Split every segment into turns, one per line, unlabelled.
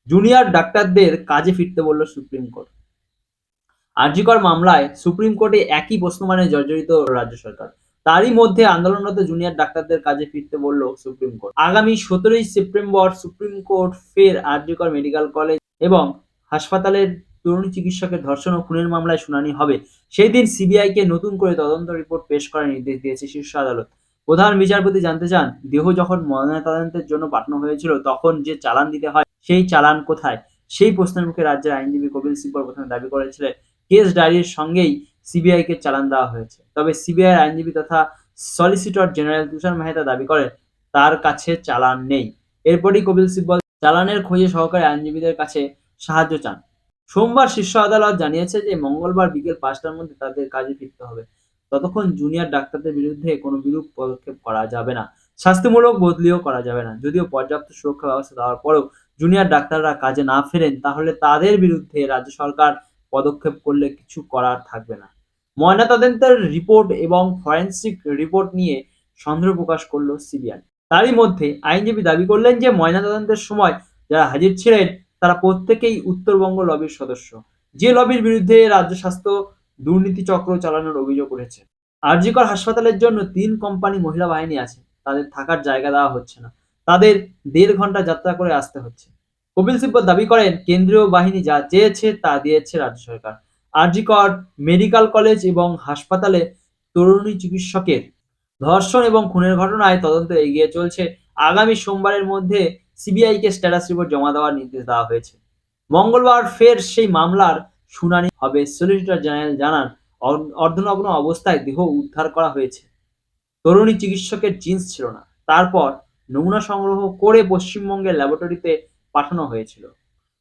Junior ডাক্তারদের কাজে ফিরতে বলল সুপ্রিম কোর্ট। আরজি কর মামলায় সুপ্রিম কোর্টে একই প্রশ্নমানে জর্জরিত রাজ্য সরকার। তারই মধ্যে আন্দোলনরত জুনিয়র ডাক্তারদের কাজে ফিরতে বলল সুপ্রিম কোর্ট। আগামী ১৭ই সেপ্টেম্বর সুপ্রিম কোর্ট ফের আরজি কর মেডিকেল কলেজ এবং হাসপাতালের তরুণী চিকিৎসকের ধর্ষণ ও খুনের মামলায় শুনানি হবে। সেই দিন সিবিআইকে নতুন করে তদন্ত রিপোর্ট পেশ করার নির্দেশ দিয়েছে শীর্ষ আদালত। প্রধান বিচারপতি জানতে চান, দেহ যখন ময়নাতদন্তের জন্য পাঠানো হয়েছিল তখন যে চালান দিতে হয় সেই চালান কোথায়? সেই প্রশ্নের মুখে রাজ্যের আইনজীবী কপিল সিব্বল প্রথমে দাবি করেছিলেন কেস ডায়েরির সঙ্গেই সিবিআইকে চালান দেওয়া হয়েছে। তবে সিবিআইয়ের আইনজীবী তথা সলিসিটর জেনারেল তুষার মেহতা দাবি করেন তার কাছে চালান নেই। এরপরই কপিল সিব্বল চালানের খোঁজে সহকারী আইনজীবীদের কাছে সাহায্য চান। সোমবার শীর্ষ আদালত জানিয়েছে যে মঙ্গলবার বিকেল ৫টার মধ্যে তাদের কাজে ফিরতে হবে। ততক্ষণ জুনিয়র ডাক্তারদের বিরুদ্ধে কোনো বিরূপ পদক্ষেপ করা যাবে না। শাস্তিমূলক বদলিও করা যাবে না। যদিও পর্যাপ্ত সুরক্ষা ব্যবস্থা দেওয়ার পরেও জুনিয়র ডাক্তাররা কাজে না ফেরেন তাহলে তাদের বিরুদ্ধে রাজ্য সরকার পদক্ষেপ করলে কিছু করার থাকবে না। ময়নাতদন্তের রিপোর্ট এবং ফরেনসিক রিপোর্ট নিয়ে সন্দেহ প্রকাশ করল সিবিআই। তারই মধ্যে আইনজীবী দাবি করলেন যে ময়নাতদন্তের সময় যারা হাজির ছিলেন তারা প্রত্যেকেই উত্তরবঙ্গ লবির সদস্য, যে লবির বিরুদ্ধে রাজ্য স্বাস্থ্য দুর্নীতি চক্র চালানোর অভিযোগ উঠেছে। আরজি কর হাসপাতালের জন্য ৩ কোম্পানি মহিলা বাহিনী আছে। তাদের থাকার জায়গা দেওয়া হচ্ছে না। তাদের ১.৫ ঘন্টা যাত্রা করে আসতে হচ্ছে। কপিল সিব্বল দাবি করেন কেন্দ্রীয় বাহিনী যা চেয়েছে তা দিয়েছে রাজ্য সরকার। আরজি কর মেডিকেল কলেজ এবং হাসপাতালে তরুণী চিকিৎসকের ধর্ষণ এবং খুনের ঘটনায় তদন্ত এগিয়ে চলছে। আগামী সোমবারের মধ্যে সিবিআইকে স্ট্যাটাস রিপোর্ট জমা দেওয়ার নির্দেশ দেওয়া হয়েছে। মঙ্গলবার ফের সেই মামলার শুনানি হবে। সলিসিটর জেনারেল জানান, অর্ধনগ্ন অবস্থায় দেহ উদ্ধার করা হয়েছে। তরুণী চিকিৎসকের জিন্স ছিল না। তারপর নমুনা সংগ্রহ করে পশ্চিমবঙ্গের ল্যাবরেটরিতে পাঠানো হয়েছিল।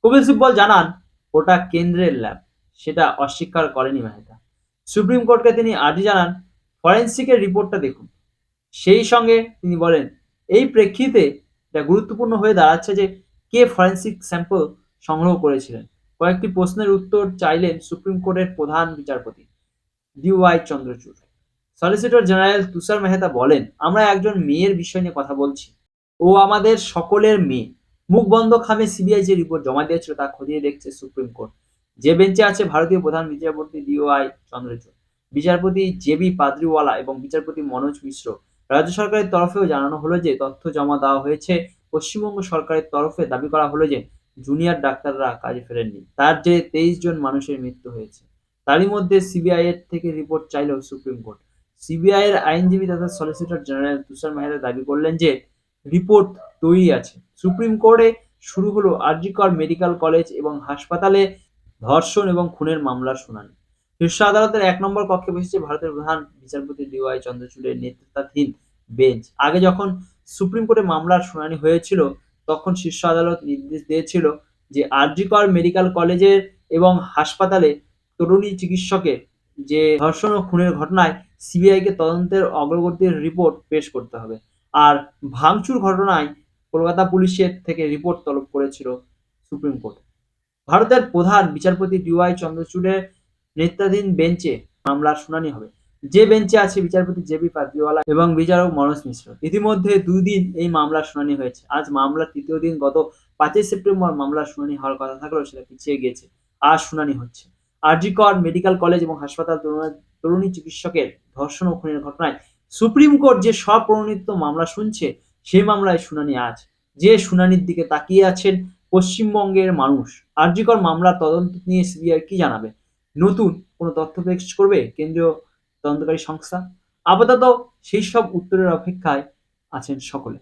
কপিল সিব্বল জানান, ওটা কেন্দ্রের ল্যাব। সেটা অস্বীকার করেনি মেহতা। সুপ্রিম কোর্টকে তিনি আর্জি জানান, ফরেনসিকের রিপোর্টটা দেখুন। সেই সঙ্গে তিনি বলেন, এই প্রেক্ষিতে এটা গুরুত্বপূর্ণ হয়ে দাঁড়াচ্ছে যে কে ফরেনসিক স্যাম্পল সংগ্রহ করেছিলেন। কয়েকটি প্রশ্নের উত্তর চাইলেন সুপ্রিম কোর্টের প্রধান বিচারপতি ডিওয়াই চন্দ্রচূড়। সলিসিটর জেনারেল তুষার মেহতা বলেন, আমরা একজন মেয়ের বিষয় নিয়ে কথা বলছি। ও আমাদের সকলের মেয়ে। মুখ বন্ধ খামে সিবিআই যে রিপোর্ট জমা দিয়েছিল তা খতিয়ে দেখছে সুপ্রিম কোর্ট। যে বেঞ্চে আছে ভারতীয় প্রধান বিচারপতি ডিওয়াই চন্দ্রচূড়, বিচারপতি জেবি পাদ্রিওয়ালা এবং বিচারপতি মনোজ মিশ্র। রাজ্য সরকারের তরফেও জানানো হলো যে তথ্য জমা দেওয়া হয়েছে। পশ্চিমবঙ্গ সরকারের তরফে দাবি করা হলো যে জুনিয়র ডাক্তাররা কাজে ফেরেননি। তার জেরে ২৩ জন মানুষের মৃত্যু হয়েছে। তারই মধ্যে সিবিআই এর থেকে রিপোর্ট চাইল সুপ্রিম কোর্ট। সিবিআই এর আইনজীবী তথা সলিসিটর জেনারেল তুষার মেহতা দাবি করলেন যে রিপোর্ট তৈরি আছে। সুপ্রিম কোর্টে শুরু হলো আরজি কর মেডিকেল কলেজ এবং হাসপাতালে ধর্ষণ এবং খুনের মামলার শুনানি। শীর্ষ আদালতের ১ নম্বর কক্ষে বসেছে ভারতের প্রধান বিচারপতি ডিওয়াই চন্দ্রচূড়ের নেতৃত্বাধীন বেঞ্চ। আগে যখন সুপ্রিম কোর্টে মামলার শুনানি হয়েছিল তখন শীর্ষ আদালত নির্দেশ দিয়েছিল যে আরজি কর মেডিকেল কলেজের এবং হাসপাতালে তরুণী চিকিৎসকের যে ধর্ষণ ও খুনের ঘটনায় সিবিআইকে তদন্তের অগ্রগতির রিপোর্ট পেশ করতে হবে। আর ভাঙচুর ঘটনায় কলকাতা পুলিশের থেকে রিপোর্ট তলব করেছিল সুপ্রিম কোর্ট। ভারতের প্রধান বিচারপতি ডিওয়াই চন্দ্রচূড়ের নেতৃত্বাধীন বেঞ্চে মামলার শুনানি হবে। যে বেঞ্চে আছে বিচারপতি জেবি পাদ্রিওয়ালা এবং বিচারক মনোজ মিশ্র। ইতিমধ্যে ২ দিন এই মামলার শুনানি হয়েছে। আজ মামলার ৩য় দিন। গত ৫ই সেপ্টেম্বর মামলার শুনানি হওয়ার কথা থাকলেও সেটা পিছিয়ে গিয়েছে। আজ শুনানি হচ্ছে। আরজি কর মেডিকেল কলেজ এবং হাসপাতাল তরুণী চিকিৎসকের ধর্ষণ ও খুনের ঘটনায় সুপ্রিম কোর্ট যে স্বপ্রণোদিত মামলা শুনছে সেই মামলায় শুনানি আজ। যে শুনানির দিকে তাকিয়ে আছেন পশ্চিমবঙ্গের মানুষ। আরজি কর মামলার তদন্ত নিয়ে সিবিআই কি জানাবে? নতুন কোনো তথ্য পেশ করবে কেন্দ্রীয় তদন্তকারী সংস্থা? আপাতত সেই সব উত্তরের অপেক্ষায় আছেন সকলে।